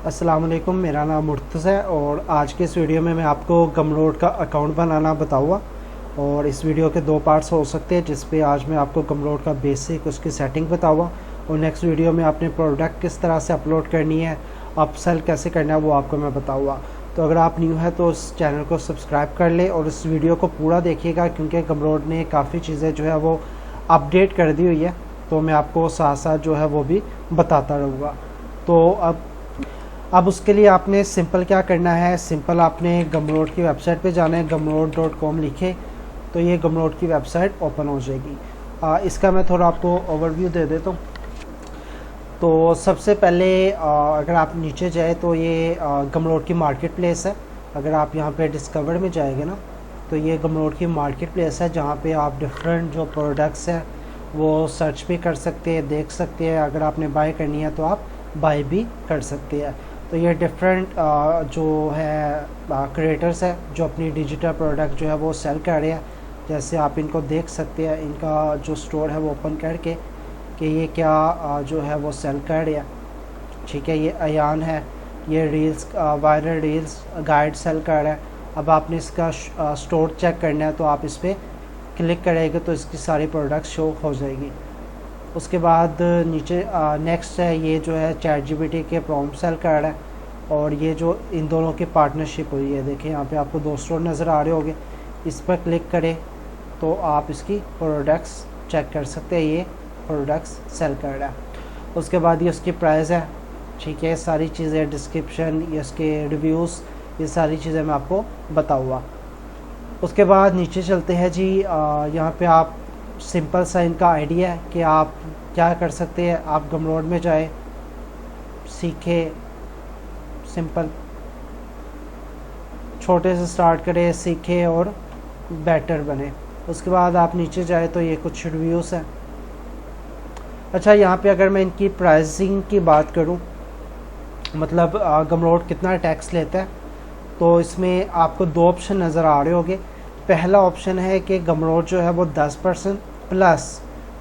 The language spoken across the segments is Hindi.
अस्सलाम वालेकुम, मेरा नाम मुर्तज़ा है और आज के इस वीडियो में मैं आपको गमरोड का अकाउंट बनाना बताऊँगा। और इस वीडियो के दो पार्ट्स हो सकते हैं, जिस पे आज मैं आपको गमरोड का बेसिक उसकी सेटिंग बताऊँगा और नेक्स्ट वीडियो में आपने प्रोडक्ट किस तरह से अपलोड करनी है, अपसेल कैसे करना है, वो आपको मैं बताऊँगा। तो अगर आप न्यू है तो इस चैनल को सब्सक्राइब कर ले और इस वीडियो को पूरा देखिएगा, क्योंकि गमरोड ने काफ़ी चीज़ें जो है वो अपडेट कर दी हुई है, तो मैं आपको साथ साथ जो है वो भी बताता रहूँगा। तो अब उसके लिए आपने सिंपल क्या करना है, सिंपल आपने गमरोड की वेबसाइट पे जाना है। gumroad.com लिखे तो ये गमरोड की वेबसाइट ओपन हो जाएगी। इसका मैं थोड़ा आपको ओवरव्यू दे देता हूँ। तो सबसे पहले अगर आप नीचे जाए तो ये गमरोड की मार्केट प्लेस है। अगर आप यहाँ पे डिस्कवर में जाएंगे ना, तो ये गमरोड की मार्केट प्लेस है, जहाँ पे आप डिफरेंट जो प्रोडक्ट्स हैं वो सर्च भी कर सकते हैं, देख सकते हैं। अगर आपने बाय करनी है तो आप बाय भी कर सकते हैं। तो ये डिफरेंट जो है क्रिएटर्स है जो अपनी डिजिटल प्रोडक्ट जो है वो सेल कर रहे हैं। जैसे आप इनको देख सकते हैं, इनका जो स्टोर है वो ओपन करके कि ये क्या जो है वो सेल कर रहे हैं। ठीक है, ये अयान है, ये reels viral reels guide sell कर रहा है। अब आपने इसका स्टोर चेक करना है तो आप इस पर क्लिक करेंगे तो इसकी सारी प्रोडक्ट्स शो हो जाएगी। उसके बाद नीचे नेक्स्ट है, ये जो है ChatGPT के प्रॉम्प्ट सेल कर रहा है और ये जो इन दोनों की पार्टनरशिप हुई है, देखिए यहाँ पे आपको दो स्टोर नज़र आ रहे होंगे। इस पर क्लिक करें तो आप इसकी प्रोडक्ट्स चेक कर सकते हैं, ये प्रोडक्ट्स सेल कर रहा है। उसके बाद ये उसकी प्राइस है। ठीक है, सारी चीज़ें, डिस्क्रिप्शन, ये उसके रिव्यूज़, ये सारी चीज़ें मैं आपको बताऊँगा। उसके बाद नीचे चलते हैं जी। यहाँ पे आप सिंपल सा इनका आइडिया है कि आप क्या कर सकते हैं। आप गमरोड में जाए, सीखे, सिंपल छोटे से स्टार्ट करें, सीखे और बेटर बने। उसके बाद आप नीचे जाए तो ये कुछ रिव्यूज़ हैं। अच्छा, यहाँ पे अगर मैं इनकी प्राइसिंग की बात करूँ, मतलब गमरोड कितना टैक्स लेता है, तो इसमें आपको दो ऑप्शन नज़र आ रहे होंगे। पहला ऑप्शन है कि गमरोड जो है वो 10% प्लस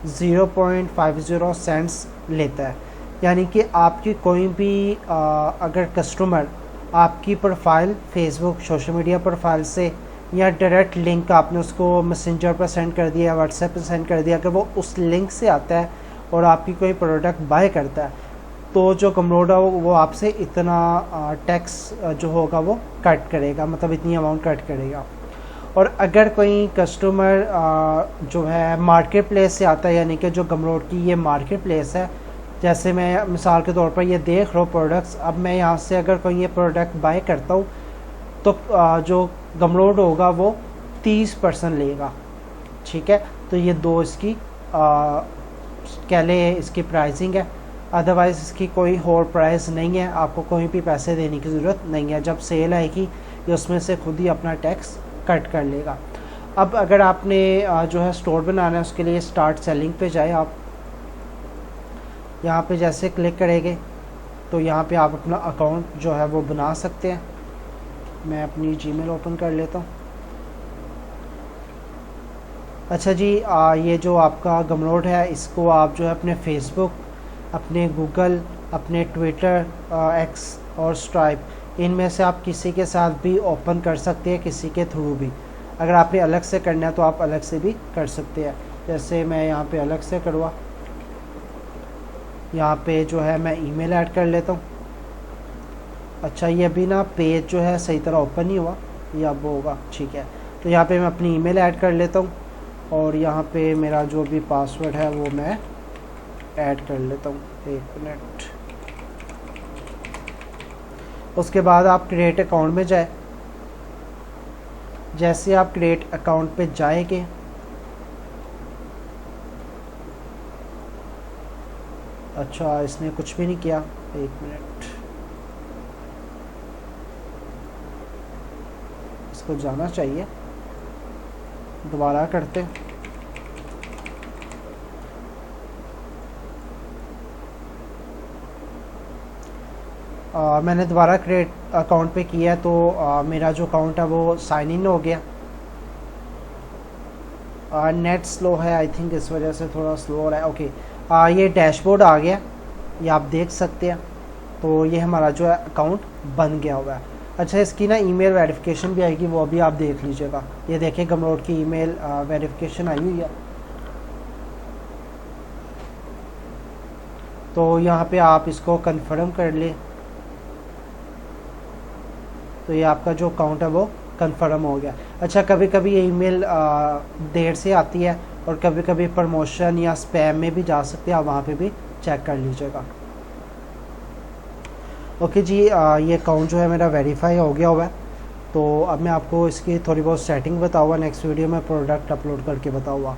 0.50 सेंट्स लेता है। यानी कि आपकी कोई भी अगर कस्टमर आपकी profile Facebook social media profile से या डायरेक्ट लिंक आपने उसको मैसेंजर पर सेंड कर दिया, व्हाट्सएप पर सेंड कर दिया, अगर वो उस लिंक से आता है और आपकी कोई प्रोडक्ट बाय करता है, तो जो गमरोड है वो आपसे इतना टैक्स जो होगा वो कट करेगा, मतलब इतनी अमाउंट कट करेगा। और अगर कोई कस्टमर जो है मार्केट प्लेस से आता है, यानी कि जो गमरोड की ये मार्केट प्लेस है, जैसे मैं मिसाल के तौर पर ये देख रहा हूँ प्रोडक्ट्स, अब मैं यहाँ से अगर कोई ये प्रोडक्ट बाय करता हूँ तो जो गमरोड होगा वो 30% लेगा। ठीक है, तो ये दो इसकी कह ले इसकी प्राइसिंग है। अदरवाइज़ इसकी कोई और प्राइस नहीं है, आपको कोई भी पैसे देने की ज़रूरत नहीं है। जब सेल आएगी ये उसमें से खुद ही अपना टैक्स कट कर लेगा। अब अगर आपने जो है स्टोर बनाना है, उसके लिए स्टार्ट सेलिंग पे जाए। आप यहाँ पे जैसे क्लिक करेंगे तो यहाँ पे आप अपना अकाउंट जो है वो बना सकते हैं। मैं अपनी जीमेल ओपन कर लेता हूँ। अच्छा जी, ये जो आपका गमरोड है, इसको आप जो है अपने फेसबुक, अपने गूगल, अपने ट्विटर, एक्स और स्ट्राइप, इनमें से आप किसी के साथ भी ओपन कर सकते हैं, किसी के थ्रू भी। अगर आपने अलग से करना है तो आप अलग से भी कर सकते हैं। जैसे मैं यहाँ पे अलग से करवा, यहाँ पे जो है मैं ईमेल ऐड कर लेता हूँ। अच्छा, ये अभी ना पेज जो है सही तरह ओपन नहीं हुआ, ये अब होगा। ठीक है, तो यहाँ पे मैं अपनी ईमेल ऐड कर लेता हूँ और यहाँ पे मेरा जो भी पासवर्ड है वो मैं ऐड कर लेता हूँ। एक मिनट। उसके बाद आप क्रिएट अकाउंट में जाए। जैसे आप क्रिएट अकाउंट पे जाएंगे, अच्छा इसने कुछ भी नहीं किया, एक मिनट, इसको जाना चाहिए, दोबारा करते। मैंने दोबारा क्रिएट अकाउंट पे किया तो मेरा जो अकाउंट है वो साइन इन हो गया। नेट स्लो है, आई थिंक इस वजह से थोड़ा स्लो हो रहा है। ओके, ये डैशबोर्ड आ गया, ये आप देख सकते हैं। तो ये हमारा जो है अकाउंट बन गया हुआ है। अच्छा, इसकी ना ईमेल वेरिफिकेशन भी आएगी, वो भी आप देख लीजिएगा। ये देखिए गमरोड की ईमेल वेरिफिकेशन आई हुई है। तो यहाँ पे आप इसको कंफर्म कर लें, तो ये आपका जो अकाउंट है वो कंफर्म हो गया। अच्छा, कभी कभी ये ईमेल देर से आती है और कभी कभी प्रमोशन या स्पैम में भी जा सकते हैं, आप वहाँ पे भी चेक कर लीजिएगा। ओके जी, ये अकाउंट जो है मेरा वेरीफाई हो गया हुआ है। तो अब मैं आपको इसकी थोड़ी बहुत सेटिंग बताऊँगा, नेक्स्ट वीडियो में प्रोडक्ट अपलोड करके बताऊँगा।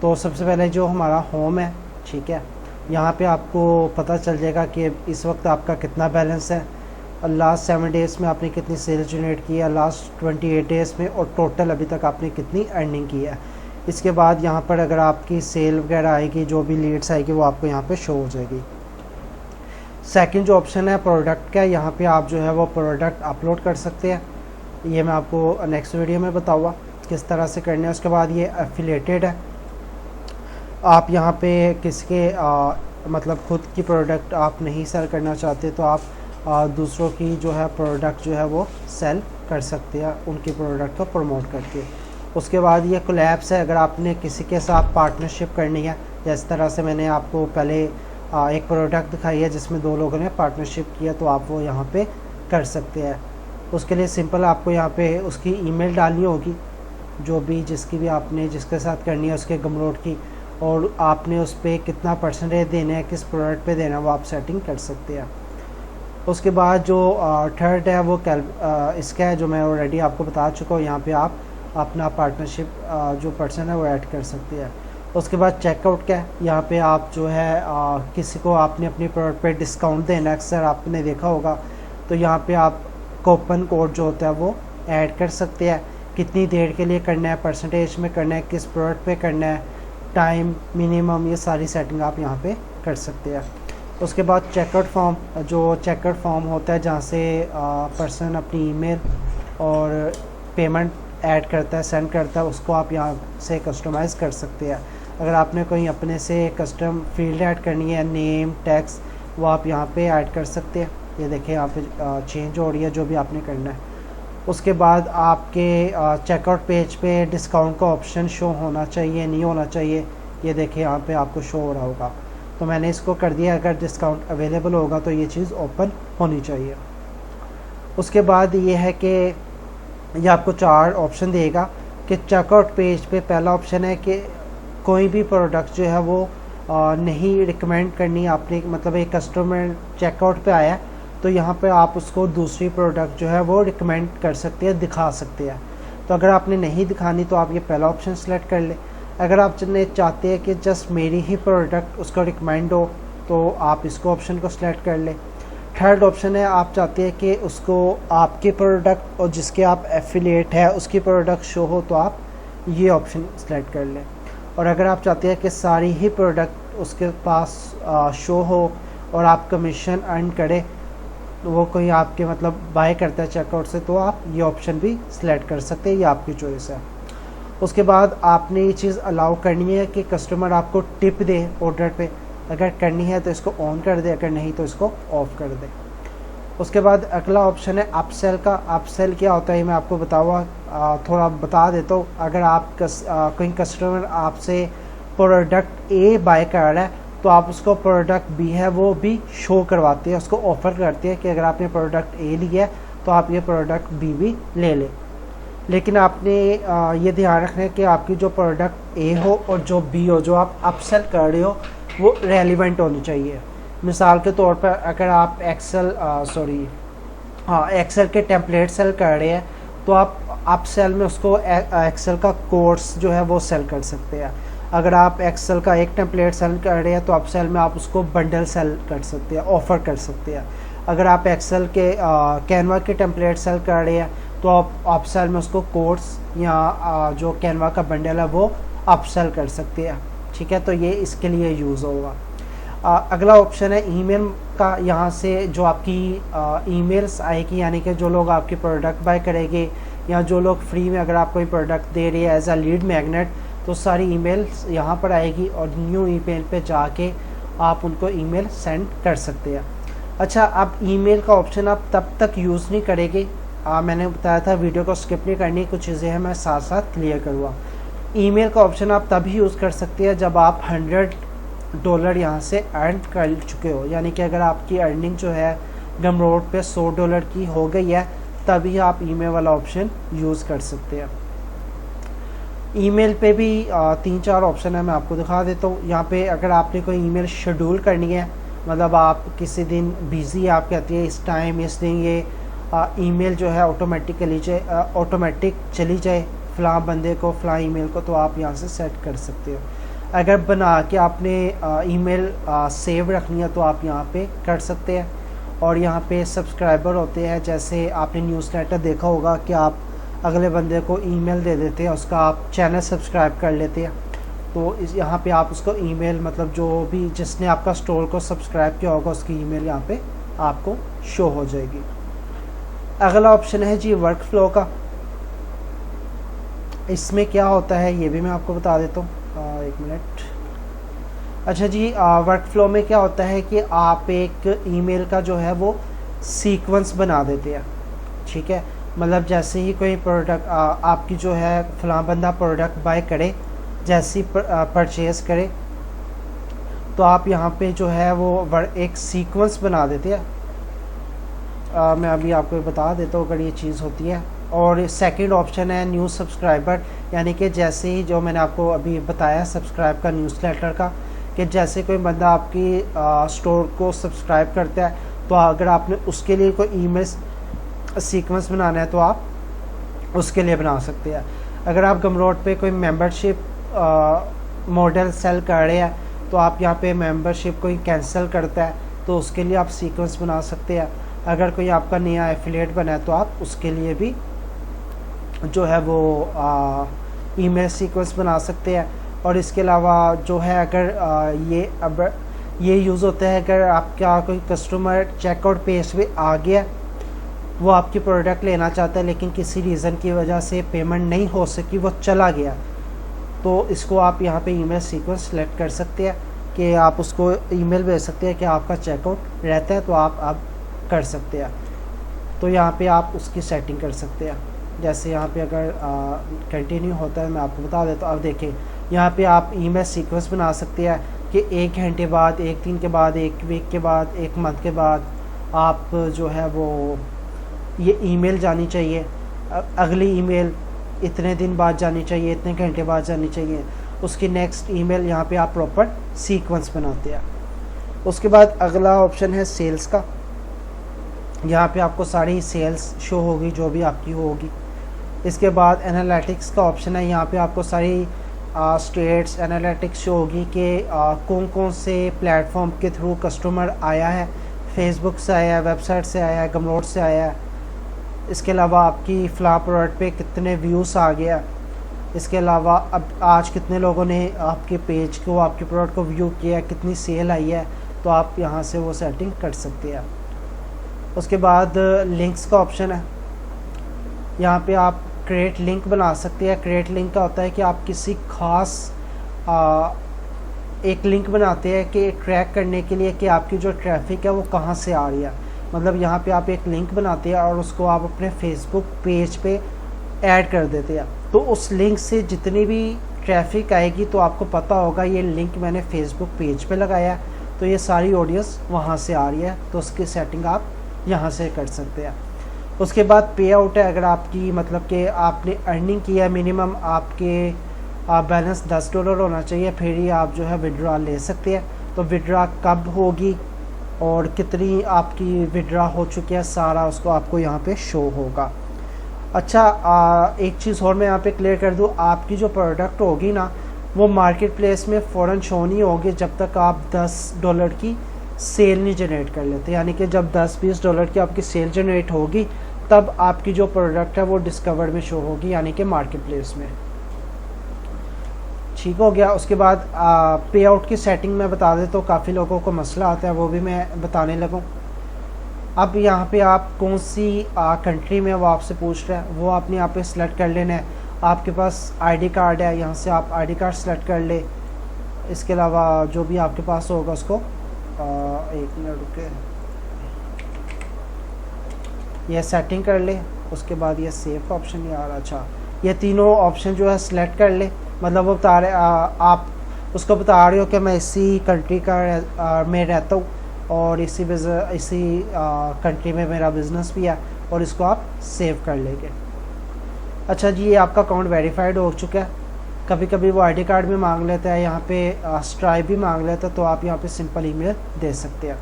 तो सबसे पहले जो हमारा होम है, ठीक है, यहाँ पे आपको पता चल जाएगा कि इस वक्त आपका कितना बैलेंस है, लास्ट 7 डेज़ में आपने कितनी सेल्स जनरेट की है, लास्ट 28 डेज़ में, और टोटल अभी तक आपने कितनी अर्निंग की है। इसके बाद यहाँ पर अगर आपकी सेल वगैरह आएगी, जो भी लीड्स आएगी, वो आपको यहाँ पे शो हो जाएगी। सेकंड जो ऑप्शन है प्रोडक्ट का, यहाँ पे आप जो है वो प्रोडक्ट अपलोड कर सकते हैं। ये मैं आपको नेक्स्ट वीडियो में बताऊँगा किस तरह से करना है। उसके बाद ये एफिलिएटेड है, आप यहाँ पे किसके मतलब खुद की प्रोडक्ट आप नहीं सेल करना चाहते, तो आप दूसरों की जो है प्रोडक्ट जो है वो सेल कर सकते हैं, उनकी प्रोडक्ट को प्रमोट करके। उसके बाद ये कोलैब्स है, अगर आपने किसी के साथ पार्टनरशिप करनी है, जिस तरह से मैंने आपको पहले एक प्रोडक्ट दिखाई है जिसमें 2 लोगों ने पार्टनरशिप किया, तो आप वो यहाँ पे कर सकते हैं। उसके लिए सिंपल आपको यहाँ पे उसकी ईमेल डालनी होगी, जो भी जिसकी भी आपने जिसके साथ करनी है उसके गमरोड की, और आपने उस पर कितना परसेंटेज देना है, किस प्रोडक्ट पे देना है, वो आप सेटिंग कर सकते हैं। उसके बाद जो थर्ड है वो इसका है, जो मैं ऑलरेडी आपको बता चुका हूँ। यहाँ पे आप अपना पार्टनरशिप जो पर्सन है वो ऐड कर सकते हैं। उसके बाद चेकआउट का है, यहाँ पे आप जो है किसी को आपने अपनी प्रोडक्ट पे डिस्काउंट देना, अक्सर आपने देखा होगा, तो यहाँ पे आप कूपन कोड जो होता है वो ऐड कर सकते हैं। कितनी देर के लिए करना है, परसेंटेज में करना है, किस प्रोडक्ट पे करना है, टाइम मिनिमम, ये सारी सेटिंग आप यहाँ पे कर सकते हैं। उसके बाद चेकआउट फॉर्म, जो चेकआउट फॉर्म होता है जहाँ से पर्सन अपनी ईमेल और पेमेंट ऐड करता है, सेंड करता है, उसको आप यहाँ से कस्टमाइज़ कर सकते हैं। अगर आपने कोई अपने से कस्टम फील्ड ऐड करनी है, नेम, टैक्स, वो आप यहाँ पे ऐड कर सकते हैं। ये देखिए यहाँ पे चेंज हो रही है जो भी आपने करना है। उसके बाद आपके चेकआउट पेज पे डिस्काउंट का ऑप्शन शो होना चाहिए, नहीं होना चाहिए, ये देखिए यहाँ पे आपको शो हो रहा होगा, तो मैंने इसको कर दिया। अगर डिस्काउंट अवेलेबल होगा तो ये चीज़ ओपन होनी चाहिए। उसके बाद ये है कि ये आपको 4 ऑप्शन देगा कि चेकआउट पेज पे पहला ऑप्शन है कि कोई भी प्रोडक्ट जो है वो नहीं रिकमेंड करनी आपने, मतलब एक कस्टमर चेकआउट पे आया तो यहाँ पे आप उसको दूसरी प्रोडक्ट जो है वो रिकमेंड कर सकते हैं, दिखा सकते हैं। तो अगर आपने नहीं दिखानी तो आप ये पहला ऑप्शन सेलेक्ट कर लें। अगर आप चाहते हैं कि जस्ट मेरी ही प्रोडक्ट उसको रिकमेंड हो, तो आप इसको ऑप्शन को सिलेक्ट कर लें। थर्ड ऑप्शन है, आप चाहते हैं कि उसको आपके प्रोडक्ट और जिसके आप एफिलिएट है उसकी प्रोडक्ट शो हो, तो आप ये ऑप्शन सेलेक्ट कर लें। और अगर आप चाहते हैं कि सारी ही प्रोडक्ट उसके पास शो हो और आप कमीशन अर्न करें, तो वो कोई आपके मतलब बाय करता है चेकआउट से, तो आप ये ऑप्शन भी सिलेक्ट कर सकते हैं, ये आपकी चॉइस है। उसके बाद आपने ये चीज़ अलाउ करनी है कि कस्टमर आपको टिप दे ऑर्डर पे, अगर करनी है तो इसको ऑन कर दे, अगर नहीं तो इसको ऑफ कर दे। उसके बाद अगला ऑप्शन है अपसेल का। अपसेल क्या होता है मैं आपको बताऊँगा, थोड़ा बता देता हूँ। अगर आप कोई कस्टमर आपसे प्रोडक्ट ए बाय कर रहा है तो आप उसको प्रोडक्ट बी है वो भी शो करवाते हैं, उसको ऑफ़र करते हैं कि अगर आपने प्रोडक्ट ए लिया है तो आप ये प्रोडक्ट बी भी ले लें। लेकिन आपने ये ध्यान रखना है कि आपकी जो प्रोडक्ट ए हो और जो बी हो, जो आप अपसेल कर रहे हो, वो रेलिवेंट होनी चाहिए। मिसाल के तौर पर अगर आप एक्सेल के टेम्पलेट सेल कर रहे हैं तो आप अपसेल में उसको एक्सेल का कोर्स जो है वो सेल कर सकते हैं। अगर आप एक्सेल का एक टेम्पलेट सेल कर रहे हैं तो अपसेल में आप उसको बंडल सेल कर सकते हैं, ऑफ़र कर सकते हैं। अगर आप एक्सेल के कैनवा के टेम्पलेट सेल कर रहे हैं तो आप अपसेल में उसको कोर्स या जो कैनवा का बंडल है वो अपसेल कर सकते हैं, ठीक है। तो ये इसके लिए यूज़ होगा। अगला ऑप्शन है ईमेल का। यहाँ से जो आपकी ईमेल्स आएगी, यानी कि जो लोग आपकी प्रोडक्ट बाय करेंगे या जो लोग फ्री में अगर आप कोई प्रोडक्ट दे रही है एज अ लीड मैग्नेट, तो सारी ईमेल्स यहाँ पर आएगी और न्यू ईमेल पे जाके आप उनको ईमेल सेंड कर सकते हैं। अच्छा, आप ईमेल का ऑप्शन आप तब तक यूज़ नहीं करेंगे, मैंने बताया था वीडियो को स्किप नहीं करनी, कुछ चीज़ें हैं मैं साथ साथ क्लियर करूँगा। ईमेल का ऑप्शन आप तभी यूज़ कर सकते हैं जब आप $100 यहाँ से अर्न कर चुके हो, यानी कि अगर आपकी अर्निंग जो है गमरोड पे $100 की हो गई है, तभी आप ईमेल वाला ऑप्शन यूज़ कर सकते हैं। ईमेल पे भी 3-4 ऑप्शन है, मैं आपको दिखा देता हूँ। यहाँ पे अगर आपने कोई ईमेल शेड्यूल करनी है, मतलब आप किसी दिन बिज़ी है, आप कहती है इस टाइम इस दिन ये ईमेल जो है ऑटोमेटिक चली जाए फ़लाँ बंदे को फ़लाँ ईमेल को, तो आप यहाँ से सेट कर सकते हो। अगर बना के आपने ईमेल सेव रखनी है तो आप यहाँ पे कर सकते हैं। और यहाँ पे सब्सक्राइबर होते हैं, जैसे आपने न्यूज़लेटर देखा होगा कि आप अगले बंदे को ईमेल दे देते हैं, उसका आप चैनल सब्सक्राइब कर लेते हैं, तो इस यहाँ पे आप उसको ईमेल, मतलब जो भी जिसने आपका स्टोर को सब्सक्राइब किया होगा उसकी ईमेल यहाँ पे आपको शो हो जाएगी। अगला ऑप्शन है जी वर्क फ्लो का। इसमें क्या होता है ये भी मैं आपको बता देता हूँ, एक मिनट। अच्छा जी, वर्क फ्लो में क्या होता है कि आप एक ईमेल का जो है वो सीक्वेंस बना देते हैं, ठीक है। मतलब जैसे ही कोई प्रोडक्ट आपकी जो है फलां बंदा प्रोडक्ट बाय करे, जैसी परचेज़ करे, तो आप यहाँ पे जो है वो एक सीक्वेंस बना देते हैं। मैं अभी आपको बता देता हूँ अगर ये चीज़ होती है। और सेकंड ऑप्शन है न्यू सब्सक्राइबर, यानी कि जैसे ही जो मैंने आपको अभी बताया सब्सक्राइब का न्यूज़लेटर का, कि जैसे कोई बंदा आपकी स्टोर को सब्सक्राइब करता है, तो अगर आपने उसके लिए कोई ईमेल सीक्वेंस बनाना है तो आप उसके लिए बना सकते हैं। अगर आप गमरोड पे कोई मेंबरशिप मॉडल सेल कर रहे हैं, तो आप यहाँ पे मेंबरशिप कोई कैंसिल करता है तो उसके लिए आप सीक्वेंस बना सकते हैं। अगर कोई आपका नया एफिलिएट बना है तो आप उसके लिए भी जो है वो ईमेल सीक्वेंस बना सकते हैं। और इसके अलावा जो है अगर ये यूज़ होता है अगर आपका कोई कस्टमर चेकआउट पेज पे आ गया, वो आपकी प्रोडक्ट लेना चाहता है लेकिन किसी रीज़न की वजह से पेमेंट नहीं हो सकी, वो चला गया, तो इसको आप यहाँ पे ईमेल सीक्वेंस सेलेक्ट कर सकते हैं कि आप उसको ईमेल भेज सकते हैं कि आपका चेकआउट रहता है, तो आप अब कर सकते हैं। तो यहाँ पे आप उसकी सेटिंग कर सकते हैं। जैसे यहाँ पे अगर कंटिन्यू होता है, मैं आपको बता देता हूँ। अब देखिए यहाँ पे आप ईमेल सीक्वेंस बना सकते हैं कि 1 घंटे बाद, 1 दिन के बाद, 1 वीक के बाद, 1 मंथ के बाद आप जो है वो ये ईमेल जानी चाहिए, अगली ईमेल इतने दिन बाद जानी चाहिए, इतने घंटे बाद जानी चाहिए, उसकी नेक्स्ट ईमेल। यहाँ पे आप प्रॉपर सीक्वेंस बनाते हैं। उसके बाद अगला ऑप्शन है सेल्स का। यहाँ पे आपको सारी सेल्स शो होगी जो भी आपकी होगी। इसके बाद एनालिटिक्स का ऑप्शन है, यहाँ पे आपको सारी स्टेट्स एनालिटिक्स शो होगी कि कौन कौन से प्लेटफॉर्म के थ्रू कस्टमर आया है, फेसबुक से आया है, वेबसाइट से आया है, गमरोड से आया है। इसके अलावा आपकी फ़लाँ प्रोडक्ट पे कितने व्यूज़ आ गया। इसके अलावा अब आज कितने लोगों ने आपके पेज को, आपके प्रोडक्ट को व्यू किया, कितनी सेल आई है, तो आप यहाँ से वो सेटिंग कर सकते हैं। उसके बाद लिंक्स का ऑप्शन है, यहाँ पे आप क्रिएट लिंक बना सकते हैं। क्रिएट लिंक का होता है कि आप किसी खास एक लिंक बनाते हैं कि ट्रैक करने के लिए कि आपकी जो ट्रैफिक है वो कहाँ से आ रही है। मतलब यहाँ पे आप एक लिंक बनाते हैं और उसको आप अपने फेसबुक पेज पे ऐड कर देते हैं, तो उस लिंक से जितनी भी ट्रैफिक आएगी तो आपको पता होगा ये लिंक मैंने फेसबुक पेज पे लगाया है, तो ये सारी ऑडियंस वहाँ से आ रही है, तो उसकी सेटिंग आप यहाँ से कर सकते हैं। उसके बाद पे आउट है, अगर आपकी मतलब कि आपने अर्निंग किया है, मिनिमम आपके बैलेंस $10 होना चाहिए, फिर ही आप जो है विड्रॉ ले सकते हैं। तो विड्रॉ कब होगी और कितनी आपकी विड्रॉ हो चुकी है, सारा उसको आपको यहाँ पे शो होगा। अच्छा, एक चीज़ और मैं यहाँ पे क्लियर कर दूँ, आपकी जो प्रोडक्ट होगी ना वो मार्केट प्लेस में फ़ौरन शो नहीं होगी जब तक आप $10 की सेल नहीं जनरेट कर लेते। यानी कि जब $10-20 की आपकी सेल जनरेट होगी तब आपकी जो प्रोडक्ट है वो डिस्कवर्ड में शो होगी, यानी कि मार्केट प्लेस में। ठीक हो गया। उसके बाद पे आउट की सेटिंग में बता दें तो काफ़ी लोगों को मसला आता है, वो भी मैं बताने लगूँ। अब यहाँ पे आप कौन सी कंट्री में वो आपसे पूछ रहा है, वो आपने यहाँ पे सिलेक्ट कर लेना है। आपके पास आईडी कार्ड है, यहाँ से आप आईडी कार्ड सेलेक्ट कर ले। इसके अलावा जो भी आपके पास होगा उसको एक मिनट रुके, ये सेटिंग कर ले। उसके बाद ये सेव का ऑप्शन नहीं आ रहा, अच्छा ये तीनों ऑप्शन जो है सिलेक्ट कर ले। मतलब वो बता रहे आप उसको बता रहे हो कि मैं इसी कंट्री का में रहता हूँ और इसी कंट्री में मेरा बिज़नेस भी है, और इसको आप सेव कर लेंगे। अच्छा जी, ये आपका अकाउंट वेरीफाइड हो चुका है। कभी कभी वो आईडी कार्ड भी मांग लेता है, यहाँ पे स्ट्राइप भी मांग लेता है, तो आप यहाँ पे सिंपल ईमेल दे सकते हैं।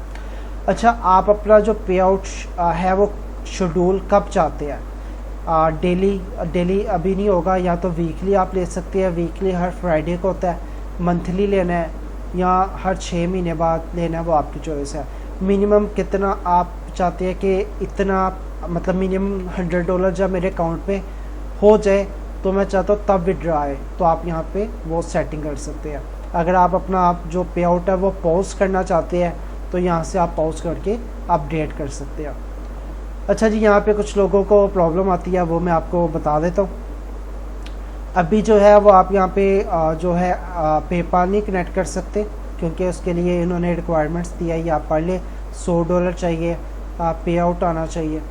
अच्छा, आप अपना जो पे आउट है वो शेड्यूल कब चाहते हैं? डेली अभी नहीं होगा, या तो वीकली आप ले सकते हैं। वीकली हर फ्राइडे को होता है। मंथली लेना है या हर 6 महीने बाद लेना है, वो आपकी चॉइस है। मिनिमम कितना आप चाहते हैं कि इतना, मतलब मिनिमम $100 जब मेरे अकाउंट में हो जाए तो मैं चाहता हूँ तब विड्रॉ आए, तो आप यहाँ पे वो सेटिंग कर सकते हैं। अगर आप अपना जो पे आउट है वो पॉज करना चाहते हैं तो यहाँ से आप पॉज करके अपडेट कर सकते हैं। अच्छा जी, यहाँ पे कुछ लोगों को प्रॉब्लम आती है, वो मैं आपको बता देता हूँ। अभी जो है वो आप यहाँ पे जो है पेपाल नहीं कनेक्ट कर सकते, क्योंकि उसके लिए इन्होंने रिक्वायरमेंट्स दिया है, ये आप पढ़ लें। $100 चाहिए, पे आउट आना चाहिए,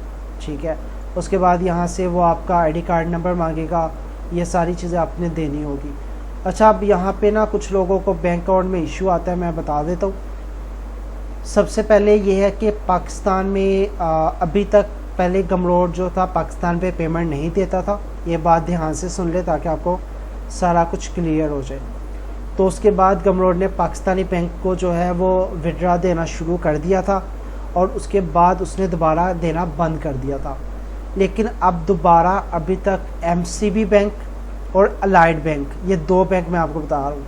ठीक है। उसके बाद यहाँ से वो आपका आईडी कार्ड नंबर मांगेगा, ये सारी चीज़ें आपने देनी होगी। अच्छा, अब यहाँ पे ना कुछ लोगों को बैंक अकाउंट में इशू आता है, मैं बता देता हूँ। सबसे पहले ये है कि पाकिस्तान में अभी तक पहले गमरोड जो था पाकिस्तान पे पेमेंट नहीं देता था। ये बात ध्यान से सुन ले ताकि आपको सारा कुछ क्लियर हो जाए। तो उसके बाद गमरोड ने पाकिस्तानी बैंक को जो है वो विड्रा देना शुरू कर दिया था, और उसके बाद उसने दोबारा देना बंद कर दिया था। लेकिन अब दोबारा अभी तक MCB बैंक और अलाइड बैंक, ये 2 बैंक मैं आपको बता रहा हूँ,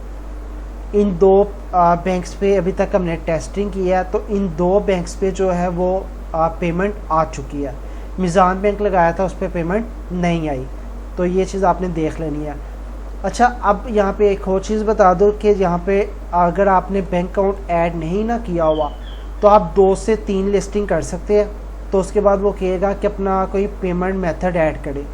इन 2 बैंक्स पे अभी तक हमने टेस्टिंग किया है, तो इन 2 बैंक्स पे जो है वो पेमेंट आ चुकी है। मिज़ान बैंक लगाया था, उस पर पेमेंट नहीं आई, तो ये चीज़ आपने देख लेनी है। अच्छा, अब यहाँ पे एक और चीज़ बता दो कि यहाँ पे अगर आपने बैंक अकाउंट ऐड नहीं ना किया हुआ तो आप 2 से 3 लिस्टिंग कर सकते हैं। तो उसके बाद वो कहेगा कि अपना कोई पेमेंट मेथड ऐड करे।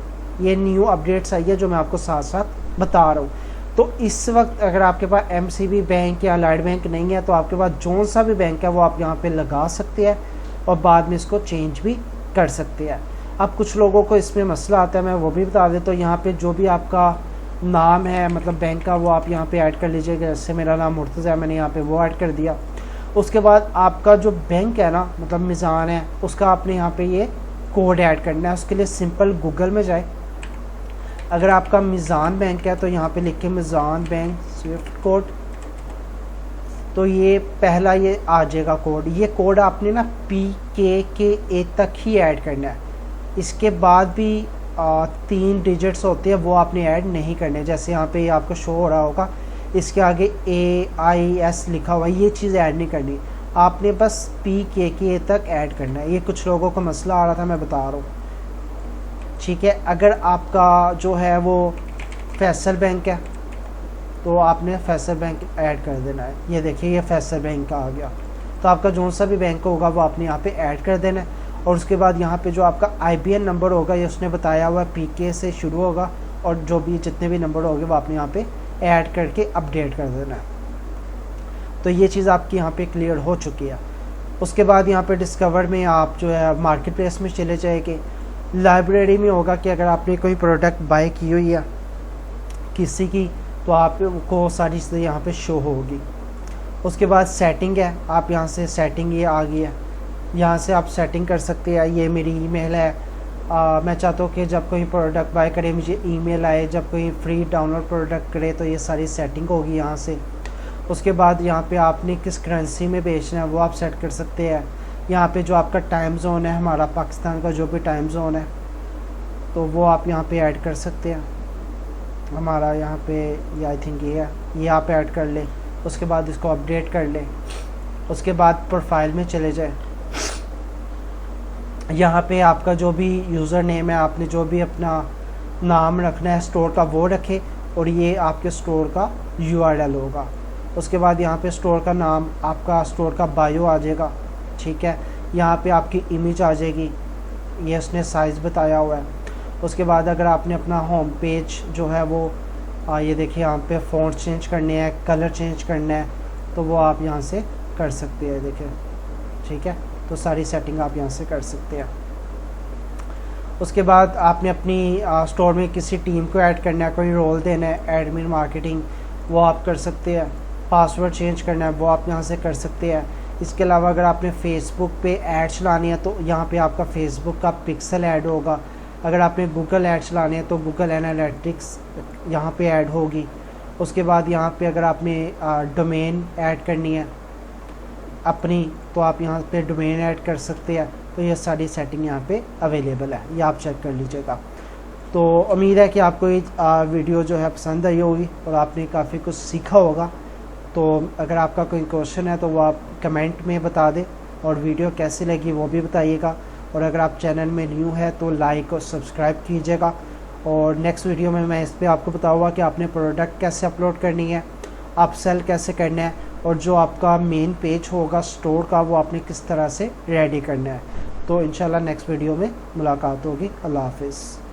ये न्यू अपडेट्स आई है जो मैं आपको साथ साथ बता रहा हूँ। तो इस वक्त अगर आपके पास MCB बैंक या अलाइड बैंक नहीं है, तो आपके पास जो सा भी बैंक है वो आप यहाँ पे लगा सकते हैं और बाद में इसको चेंज भी कर सकते हैं। अब कुछ लोगों को इसमें मसला आता है, मैं वो भी बता देता हूँ। यहाँ पे जो भी आपका नाम है मतलब बैंक का, वो आप यहाँ पे ऐड कर लीजिएगा। जैसे मेरा नाम मुर्तज़ा है, मैंने यहाँ पे वो ऐड कर दिया। उसके बाद आपका जो बैंक है ना, मतलब मिज़ान है, उसका आपने यहाँ पे ये कोड ऐड करना है। उसके लिए सिंपल गूगल में जाए। अगर आपका मिज़ान बैंक है तो यहाँ पे लिख के मिज़ान बैंक स्विफ्ट कोड, तो ये पहला ये आ जाएगा कोड। ये कोड आपने ना PKKA तक ही ऐड करना है। इसके बाद भी 3 डिजिट्स होते हैं, वो आपने ऐड नहीं करने। जैसे यहाँ पे आपको शो हो रहा होगा, इसके आगे AIS लिखा हुआ है, ये चीज़ ऐड नहीं करनी। आपने बस PKKA तक ऐड करना है। ये कुछ लोगों को मसला आ रहा था, मैं बता रहा हूँ, ठीक है। अगर आपका जो है वो फैसल बैंक है तो आपने फैसल बैंक ऐड कर देना है। ये देखिए, ये फैसल बैंक का आ गया। तो आपका जो सा भी बैंक होगा वो आपने यहाँ पे ऐड कर देना है। और उसके बाद यहाँ पे जो आपका IBN नंबर होगा, ये उसने बताया हुआ है PK से शुरू होगा, और जो भी जितने भी नंबर होंगे वो आपने यहाँ पे ऐड करके अपडेट कर देना है। तो ये चीज़ आपकी यहाँ पे क्लियर हो चुकी है। उसके बाद यहाँ पे डिस्कवर में आप जो है मार्केट प्लेस में चले जाएंगे। लाइब्रेरी में होगा कि अगर आपने कोई प्रोडक्ट बाय की हुई है किसी की, तो आपको सारी चीज़ें यहाँ पे शो होगी। उसके बाद सेटिंग है, आप यहाँ से सेटिंग, ये आ गई है, यहाँ से आप सेटिंग कर सकते हैं। ये मेरी ईमेल है, मैं चाहता हूँ कि जब कोई प्रोडक्ट बाय करे मुझे ईमेल आए, जब कोई फ्री डाउनलोड प्रोडक्ट करे, तो ये सारी सेटिंग होगी यहाँ से। उसके बाद यहाँ पे आपने किस करेंसी में बेचना है वो आप सेट कर सकते हैं। यहाँ पे जो आपका टाइम जोन है, हमारा पाकिस्तान का जो भी टाइम जोन है, तो वो आप यहाँ पे ऐड कर सकते हैं। हमारा यहाँ पे ये आई थिंक ये आप ऐड कर लें। उसके बाद इसको अपडेट कर लें। उसके बाद प्रोफाइल में चले जाए। यहाँ पे आपका जो भी यूज़र नेम है, आपने जो भी अपना नाम रखना है स्टोर का वो रखे, और ये आपके स्टोर का URL होगा। उसके बाद यहाँ पे स्टोर का नाम, आपका स्टोर का बायो आ जाएगा, ठीक है। यहाँ पे आपकी इमेज आ जाएगी, ये उसने साइज़ बताया हुआ है। उसके बाद अगर आपने अपना होम पेज जो है वो ये देखिए, यहाँ पे फ़ॉन्ट चेंज करने हैं, कलर चेंज करना है, तो वो आप यहाँ से कर सकते हैं, देखिए, ठीक है। तो सारी सेटिंग आप यहाँ से कर सकते हैं। उसके बाद आपने अपनी स्टोर में किसी टीम को ऐड करना है, कोई रोल देना है, एडमिन मार्केटिंग, वो आप कर सकते हैं। पासवर्ड चेंज करना है, वो आप यहाँ से कर सकते हैं। इसके अलावा अगर आपने फेसबुक पे ऐड चलानी है तो यहाँ पे आपका फेसबुक का पिक्सल ऐड होगा। अगर आपने गूगल ऐड चलानी है तो गूगल एनालिटिक्स यहाँ पे ऐड होगी। उसके बाद यहाँ पे अगर आपने डोमेन ऐड करनी है अपनी, तो आप यहाँ पे डोमेन ऐड कर सकते हैं। तो ये सारी सेटिंग यहाँ पे अवेलेबल है, ये आप चेक कर लीजिएगा। तो उम्मीद है कि आपको ये वीडियो जो है पसंद आई होगी और आपने काफ़ी कुछ सीखा होगा। तो अगर आपका कोई क्वेश्चन है तो वो आप कमेंट में बता दें, और वीडियो कैसी लगी वो भी बताइएगा। और अगर आप चैनल में न्यू है तो लाइक और सब्सक्राइब कीजिएगा। और नेक्स्ट वीडियो में मैं इस पर आपको बताऊँगा कि आपने प्रोडक्ट कैसे अपलोड करनी है, आप सेल कैसे करना है, और जो आपका मेन पेज होगा स्टोर का वो आपने किस तरह से रेडी करना है। तो इंशाल्लाह नेक्स्ट वीडियो में मुलाकात होगी। अल्लाह हाफिज़।